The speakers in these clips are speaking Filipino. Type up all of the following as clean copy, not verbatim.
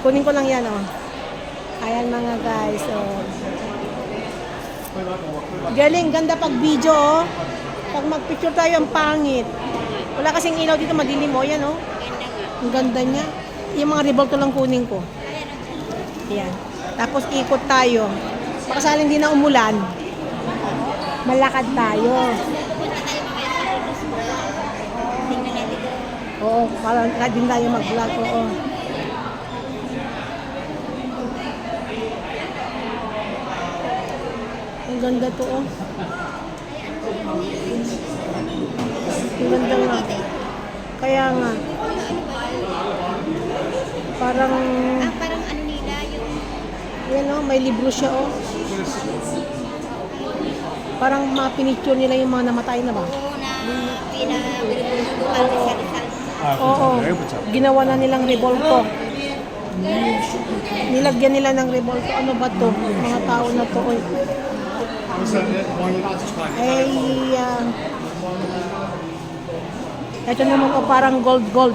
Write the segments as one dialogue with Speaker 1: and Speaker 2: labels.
Speaker 1: Kunin ko lang yan, oh. Ayan mga guys, oh. Galing, ganda pag video, oh. Pag magpicture tayo, ang pangit. Wala kasing ilaw dito, madilim, oh. Yan, oh. Ang ganda niya. Yung mga revolto lang kunin ko. Ayan. Tapos ikot tayo. Pakasaling din na umulan. Malakad tayo. Oo, parang din tayo mag-vlog, oo. Ang ganda to, oh. Ang ganda nga. Kaya nga. Parang
Speaker 2: ano nila yung...
Speaker 1: Yan, oh, may libro siya, oh. Parang mga pinicture nila yung mga namatay na ba?
Speaker 2: Oo, na pinag-wilibuluhan sa Rizal.
Speaker 1: Oo. Ginawa na nilang revolto. Nilagyan nila ng revolto. Ano ba to? Mga tao na to, oy. Ay, ito naman, oh, parang gold.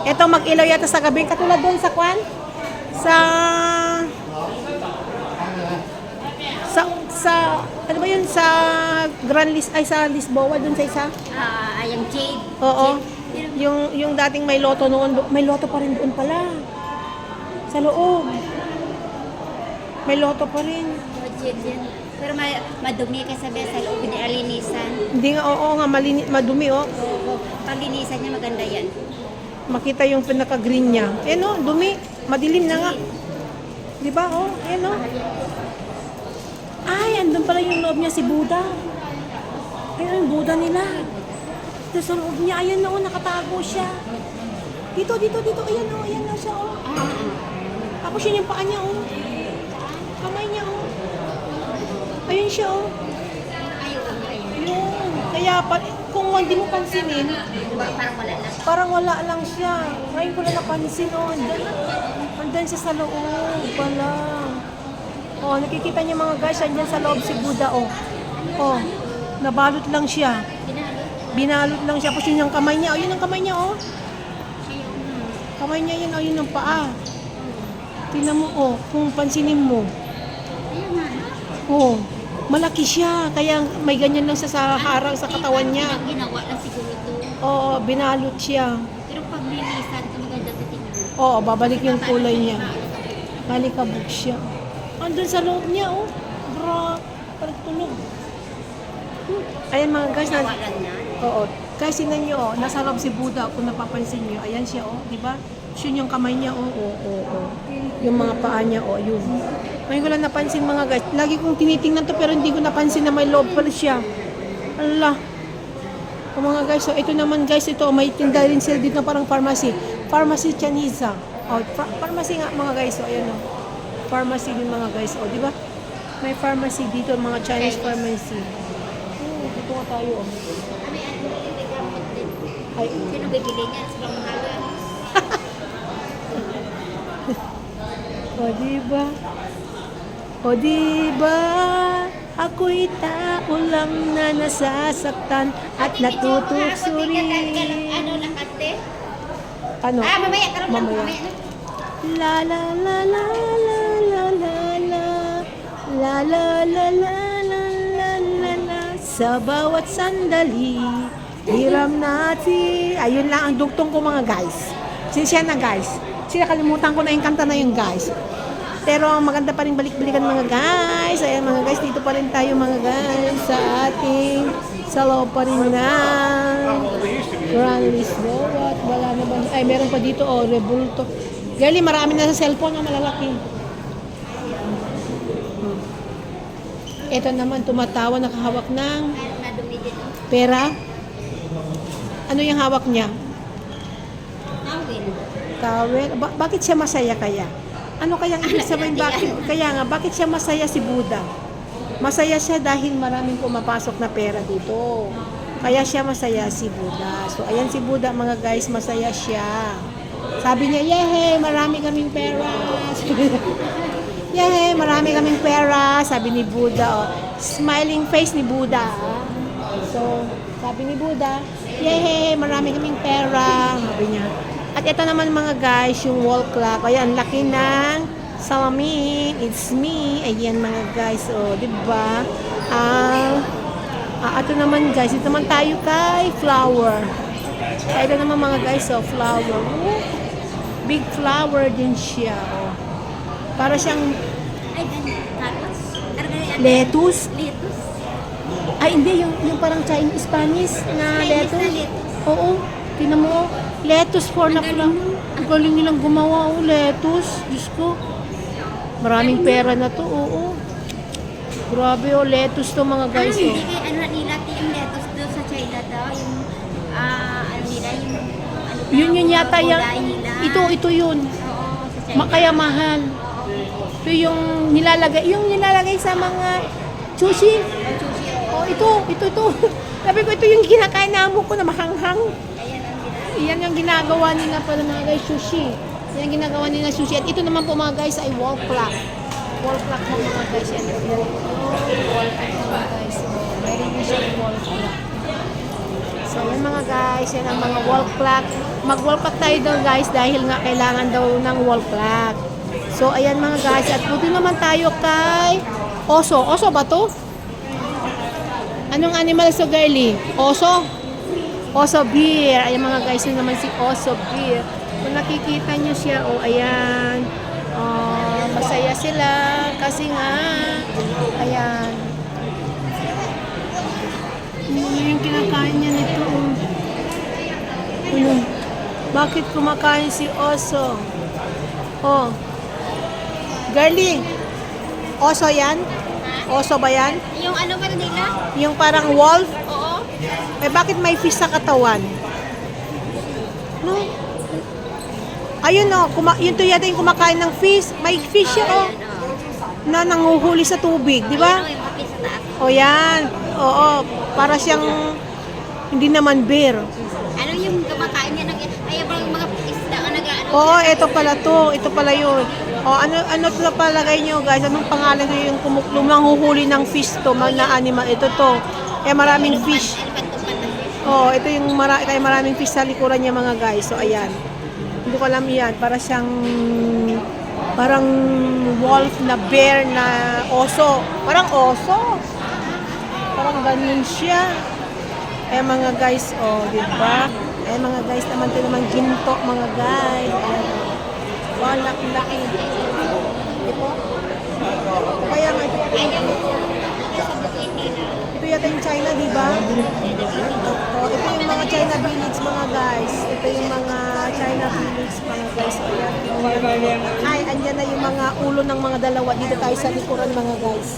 Speaker 1: Ito mag-ilaw yata sa gabi. Katulad doon sa kwan? Ano ba yun? Sa Grand Lis, ay sa Lisboa, doon sa isa?
Speaker 2: Yung Jade.
Speaker 1: Oo. Yung dating may loto noon, may loto pa rin doon pala. Sa loob. May loto pa rin.
Speaker 2: Jade yan. Pero madumi ka sabi sa loob ni alinisan.
Speaker 1: Hindi nga, oo nga, madumi, oh.
Speaker 2: Oo, paglinisan niya maganda yan.
Speaker 1: Makita yung pinaka-green niya. Ayan, oh, dumi. Madilim na nga. Di ba, oh? Ayan, oh. Ay, andun pala yung loob niya, si Buddha. Ayan, yung Buddha nila. Ito sa loob niya, ayan na, oh, nakatago siya. Dito. Ayan na siya, oh. Tapos yun yung paa niya, oh. Kamay niya, oh. Ayun siya, oh. Yun. Kaya, kung hindi mo pansinin, parang wala lang siya. Ngayon ko na napansin, oh. Andun siya sa loob pala. Oh, nakikita niyo mga guys, andyan sa loob si Buddha, oh. Oh, nabalot lang siya. Binalot lang siya. Tapos yun yung kamay niya. Oh, yun ang kamay niya, oh. Kamay niya yun, oh, yun ang paa. Tingnan mo, oh, kung pansinin mo. Oh, malaki siya. Kaya may ganyan lang sa harang sa katawan niya.
Speaker 2: Ginawa lang siguro ito.
Speaker 1: Oo, binalot siya.
Speaker 2: Pero pag nilisan, ito maganda sa tingin.
Speaker 1: Oo, babalik yung kulay niya. Malikabog siya. Andun sa loob niya, oh. Bra, parang tulog. Ayan mga guys,
Speaker 2: Ginawa lang na.
Speaker 1: oo. Guys, sinan niyo, oh, nasa loob si Buddha, kung napapansin niyo. Ayan siya, oh, di ba? Yun yung kamay niya, oh. Yung mga paa niya, oh, yun. Ngayon ko lang napansin mga guys. Lagi kong tinitingnan to, pero hindi ko napansin na may loob pala siya. Allah. O mga guys, so ito naman guys, ito, may tinda rin sila dito parang pharmacy. Pharmacy Chaniza. Oh, pharmacy nga mga guys, so ayan, oh. Pharmacy din mga guys, oh, di ba? May pharmacy dito, mga Chinese pharmacy. Oh, dito nga tayo, oh. Ay,
Speaker 2: Sino bibili niya? Sobrang mahal.
Speaker 1: O diba, ako'y tao lang na nasasaktan at natutuksuri.
Speaker 2: Ano, nakate?
Speaker 1: Ano?
Speaker 2: Mamaya, karoon lang.
Speaker 1: Mamaya.
Speaker 2: Mamaya.
Speaker 1: La la la la la la la la la la la la la la la la sa bawat sandali hiram natin. Ayun lang ang dugtong ko mga guys. Sinsya na guys. Sila kalimutan ko na yung kanta na yung guys. Pero maganda pa rin balik-balikan mga guys. Ayan mga guys, dito pa rin tayo mga guys sa ating sa loob pa rin na Grand Lisboa. At wala na ba? Ay, meron pa dito, oh, Revolto. Gali, marami na sa cellphone na malalaki. Ito naman, tumatawa, nakahawak ng
Speaker 2: Madumi din.
Speaker 1: pera. Ano yung hawak niya?
Speaker 2: Awin.
Speaker 1: Towel. Bakit siya masaya kaya? Ano kayang ibig sabihin? Bakit siya masaya si Buddha? Masaya siya dahil maraming pumapasok na pera dito. Kaya siya masaya si Buddha. So, ayan si Buddha mga guys, masaya siya. Sabi niya, yehey, marami kaming pera. Yehey, marami kaming pera. Sabi ni Buddha, oh. Smiling face ni Buddha. So, sabi ni Buddha, yehey, marami kaming pera. Sabi niya, At ito naman mga guys, yung wall clock. Ayan, laki ng salamin. It's me. Ayan mga guys. O, diba? Ito naman guys. Ito naman tayo kay flower. Ito naman mga guys, o, flower. Big flower din siya. O. Para siyang
Speaker 2: Ay, ganyan. Carrots.
Speaker 1: lettuce.
Speaker 2: Lettuce.
Speaker 1: Ay, hindi. Yung parang Chinese, Spanish na
Speaker 2: Chinese na
Speaker 1: lettuce.
Speaker 2: lettuce.
Speaker 1: Oo. Tinan mo. Lettuce for na flower. Ang galing nilang gumawa. Oh, lettuce. Diyos ko. Maraming pera na to. Oo. Grabe oh. Lettuce to mga guys.
Speaker 2: Hindi
Speaker 1: Oh.
Speaker 2: kay ano nila yung lettuce doon sa China daw. Yung, ano nila, yung, ano daw,
Speaker 1: Yun yata yan.
Speaker 2: gulay nila.
Speaker 1: Ito yun.
Speaker 2: Oo, sa China.
Speaker 1: Kaya mahal. Ito yung nilalagay sa mga sushi. Oh, ito. Sabi ko, ito yung kinakain na amo ko na mahanghang. Yan yung ginagawa nila pala mga guys, sushi. Yan yung ginagawa nila sushi. At ito naman po mga guys ay wall clock. Wall clock po mga guys. Yan. Wall clock mga guys. Mayroon din siya wall clock. So yan mga guys, yan ang mga wall clock. Mag-wall clock tayo daw guys dahil nga kailangan daw ng wall clock. So ayan mga guys, at buti naman tayo kay Oso. Oso ba to? Anong animal so girly? Oso? Oso beer. Ayan mga guys, yun naman si Oso beer. Kung nakikita nyo siya, ayan. Masaya sila kasi nga, ayan. Ano yung kinakain niya nito? Ano? Bakit kumakain si Oso? Oh. Girly, Oso yan? Oso ba yan?
Speaker 2: Yung ano ba nila?
Speaker 1: Yung parang wolf?
Speaker 2: Oo.
Speaker 1: Eh, bakit may fish sa katawan? No? Ayun o, yun to yata yung kumakain ng fish. May fish yun o. Na nanguhuli sa tubig, di ba?
Speaker 2: Ano yung kapit sa taas?
Speaker 1: O yan. Oo, para siyang hindi naman bear.
Speaker 2: Ano yung kumakain niya ng ay mga isda nga nag-ano?
Speaker 1: Oo, ito pala to. Ito pala yun. O, ano to na palagay nyo guys? Anong pangalan nyo yung nanguhuli ng fish to? Na animal. Ito to. Eh, maraming fish. Oh, ito yung kaya maraming fish sa likuran niya mga guys. So ayan. Hindi ko alam 'yan, para siyang parang wolf na bear na oso. Parang oso. Parang ganun siya. Eh mga guys, oh, di ba? Eh mga guys, naman 'to naman ginto mga guys. Ayan. Wow, laki-laki. Ito. Kaya nga ito yata yung China, di ba? Oh, ito yung mga China village mga guys. Ito yung mga China village mga guys. Ayan. Ay, andyan na yung mga ulo ng mga dalawa. Dito tayo sa likuran mga guys.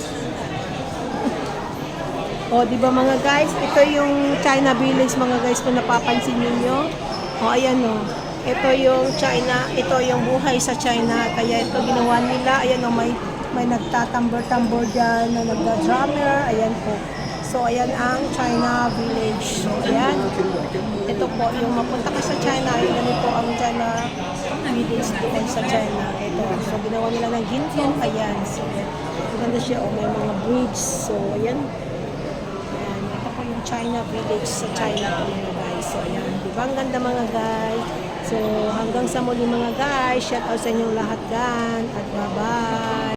Speaker 1: Oh, di ba mga guys? Ito yung China village mga guys kung napapansin niyo. Oh, ayan oh. Ito yung China, ito yung buhay sa China. Kaya ito ginawa nila. Ayan oh, may nagtatambor-tambor dyan na nagda-drummer. Ayan po. So, ayan ang China village. So, ayan. Ito po, yung mapunta ka sa China, ayan, ganito ang China village doon sa China. Ito. So, ginawa nila ng ginto. Ayan. So, ayan. Maganda siya. O, may mga bridge. So, ayan. Ayan. Ito po yung China village sa China po mga guys. So, ayan. Diba? Ang ganda mga guys. So, hanggang sa muli mga guys. Shout out sa inyong lahat gan. At bye-bye.